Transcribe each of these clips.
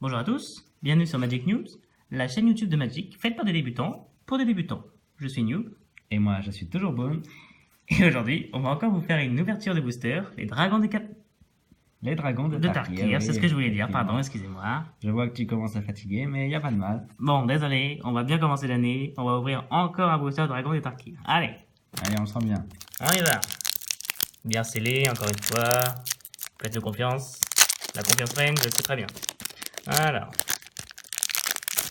Bonjour à tous, bienvenue sur Magic News, la chaîne YouTube de Magic faite par des débutants pour des débutants. Je suis Noob. Et moi, je suis toujours Boom. Et aujourd'hui, on va encore vous faire une ouverture de booster, les dragons Les dragons de Tarkir, oui, c'est ce que je voulais dire, effectivement. pardon, excusez-moi. Je vois que tu commences à fatiguer, mais il n'y a pas de mal. Bon, désolé, on va bien commencer l'année, on va ouvrir encore un booster dragon de Tarkir. Allez, Allez, on sent bien. on y va. Bien scellé, encore une fois. Faites-nous confiance. La confiance règne, je le sais très bien. Alors.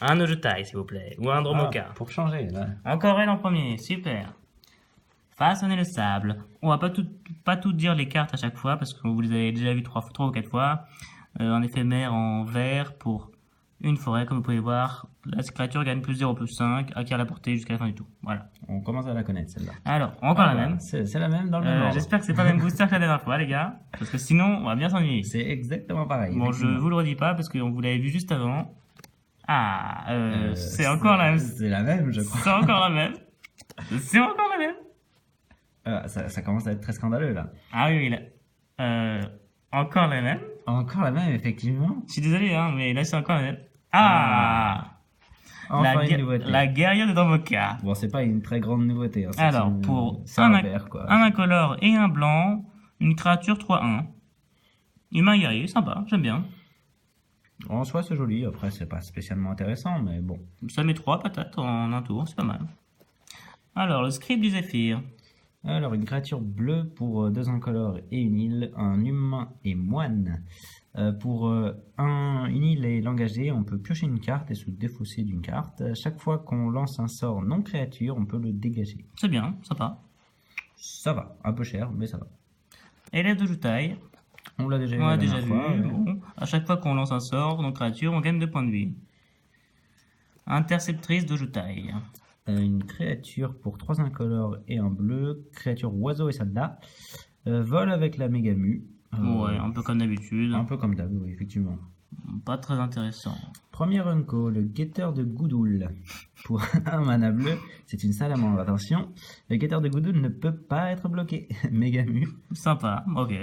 Un Ojutai, s'il vous plaît, ou un Dromoka. Pour changer, là. Encore elle en premier, super. Façonner le sable. On va pas tout dire les cartes à chaque fois parce que vous les avez déjà vu 3 ou 4 fois. Un éphémère en vert pour une forêt, comme vous pouvez voir. La créature gagne plus 0, plus 5, acquiert la portée jusqu'à la fin du tour. Voilà. On commence à la connaître, celle-là. Alors, encore la bah, même. C'est la même dans le même ordre. J'espère que c'est pas le même booster que la dernière fois, les gars. Parce que sinon, on va bien s'ennuyer. C'est exactement pareil. Bon, je vous le redis pas parce qu'on vous l'avait vu juste avant. C'est encore la même. C'est la même, je crois. C'est encore la même. C'est encore la même. Ça commence à être très scandaleux, là. Ah oui, là. Encore la même. Encore la même, effectivement. Je suis désolé, hein, mais là c'est encore la même. Enfin une nouveauté. La guerrière de Dromoka. Bon, c'est pas une très grande nouveauté. Hein. Alors, pour c'est un vert, quoi. incolore et un blanc, une créature 3-1. Humain guerrier, sympa, j'aime bien. En soi, c'est joli. Après, c'est pas spécialement intéressant, mais bon. Ça met 3 patates en un tour, c'est pas mal. Alors, le script du Zéphyr. Alors, une créature bleue pour 2 incolores et une île, un humain et moine. Pour une île et l'engager, on peut piocher une carte et se défausser d'une carte. Chaque fois qu'on lance un sort non créature, on peut le dégager. C'est bien, sympa. Ça va, un peu cher, mais ça va. Élève de Jutai. On l'a déjà vu On la l'a déjà dernière vu. fois, mais- Bon. À chaque fois qu'on lance un sort non créature, on gagne 2 points de vie. Interceptrice de Jutai. Une créature pour 3 incolores et un bleu, créature oiseau et soldat, vole avec la Mégamu. Ouais, un peu comme d'habitude. Un peu comme d'hab, oui, effectivement. Pas très intéressant. Premier unco, le guetteur de Goudoul. Pour un mana bleu, c'est une salamandre. Attention, le guetteur de Goudoul ne peut pas être bloqué. Mégamu. Sympa, ok.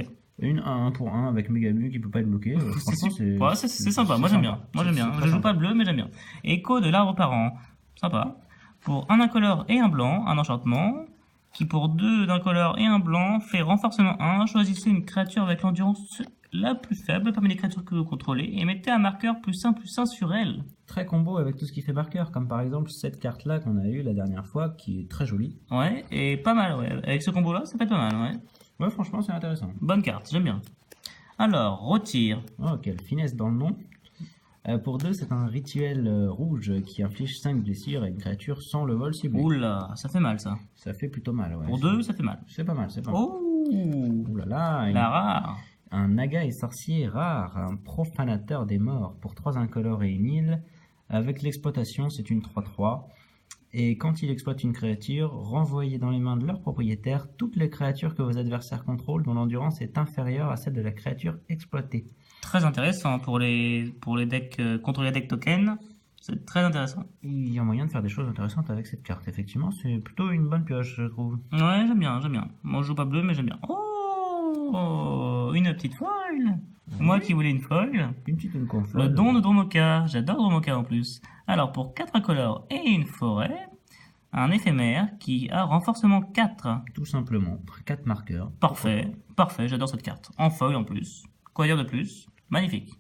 Une 1 pour 1 avec Mégamu qui peut pas être bloqué. Franchement, Ouais, c'est sympa, moi j'aime bien. Moi j'aime bien. Je joue pas bleu, mais j'aime bien. Écho de l'arbre parent. Sympa. Pour un incolore et un blanc, un enchantement. Qui pour 2 d'incolore et un blanc fait renforcement 1. Choisissez une créature avec l'endurance la plus faible parmi les créatures que vous contrôlez et mettez un marqueur +1/+1 sur elle. Très combo avec tout ce qui fait marqueur, comme par exemple cette carte-là qu'on a eue la dernière fois, qui est très jolie. Ouais, et pas mal, ouais. Avec ce combo-là, ça peut être pas mal, ouais. Ouais, franchement, c'est intéressant. Bonne carte, j'aime bien. Alors, retire. Oh, quelle finesse dans le nom. Pour 2, c'est un rituel rouge qui inflige 5 blessures à une créature sans le vol ciblé. Oula, ça fait mal ça. Ça fait plutôt mal, ouais. Pour 2, ça fait mal. C'est pas mal, c'est pas mal. Oh, Ouh là là, la rare. un naga et sorcier rare, un profanateur des morts pour 3 incolores et une île. Avec l'exploitation, c'est une 3-3. Et quand il exploite une créature, renvoyez dans les mains de leur propriétaire toutes les créatures que vos adversaires contrôlent dont l'endurance est inférieure à celle de la créature exploitée. Très intéressant pour les decks contre les decks tokens. C'est très intéressant. Il y a moyen de faire des choses intéressantes avec cette carte. Effectivement, c'est plutôt une bonne pioche, je trouve. Ouais, j'aime bien, j'aime bien. Moi, je joue pas bleu, mais j'aime bien. Oh, une petite foil. Moi qui voulais une foil. Une petite Le don de Dromoka. J'adore Dromoka en plus. Alors, pour 4 incolores et une forêt, un éphémère qui a renforcement 4. Tout simplement. 4 marqueurs. Parfait, parfait, j'adore cette carte. En foil en plus. Quoi dire de plus? Magnifique.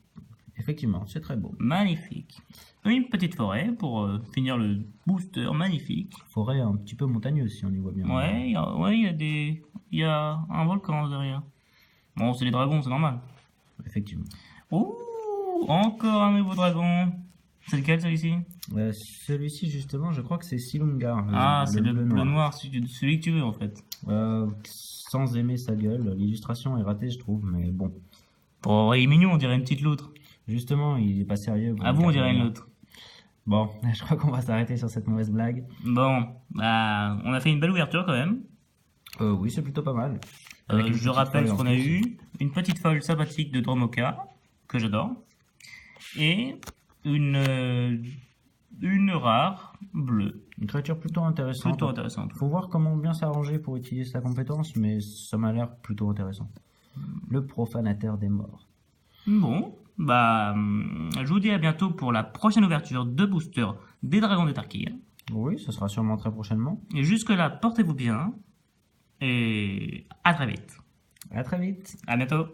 Effectivement, c'est très beau. Magnifique. Une petite forêt pour finir le booster magnifique. Forêt un petit peu montagneuse, si on y voit bien. Ouais, il y a un volcan derrière. Bon, c'est les dragons, c'est normal. Effectivement. Ouh, encore un nouveau dragon. C'est lequel celui-ci? Celui-ci, justement, je crois que c'est Silumgar. C'est le bleu noir, celui que tu veux en fait. Sans aimer sa gueule, l'illustration est ratée, je trouve, mais bon. Oh, il est mignon, on dirait une petite loutre. Justement, il est pas sérieux. Ah bon, on dirait une loutre. Bon, je crois qu'on va s'arrêter sur cette mauvaise blague. Bon, bah, on a fait une belle ouverture quand même. Oui, c'est plutôt pas mal. Je rappelle ce qu'on a eu. Une petite folle sympathique de Dromoka, que j'adore. Et une rare bleue. Une créature plutôt intéressante. Plutôt intéressante. Faut voir comment bien s'arranger pour utiliser sa compétence, mais ça m'a l'air plutôt intéressant. Le profanateur des morts. Bon, je vous dis à bientôt pour la prochaine ouverture de booster des Dragons de Tarkir. Oui, ce sera sûrement très prochainement. Et jusque-là, portez-vous bien. Et à très vite. À très vite. À bientôt.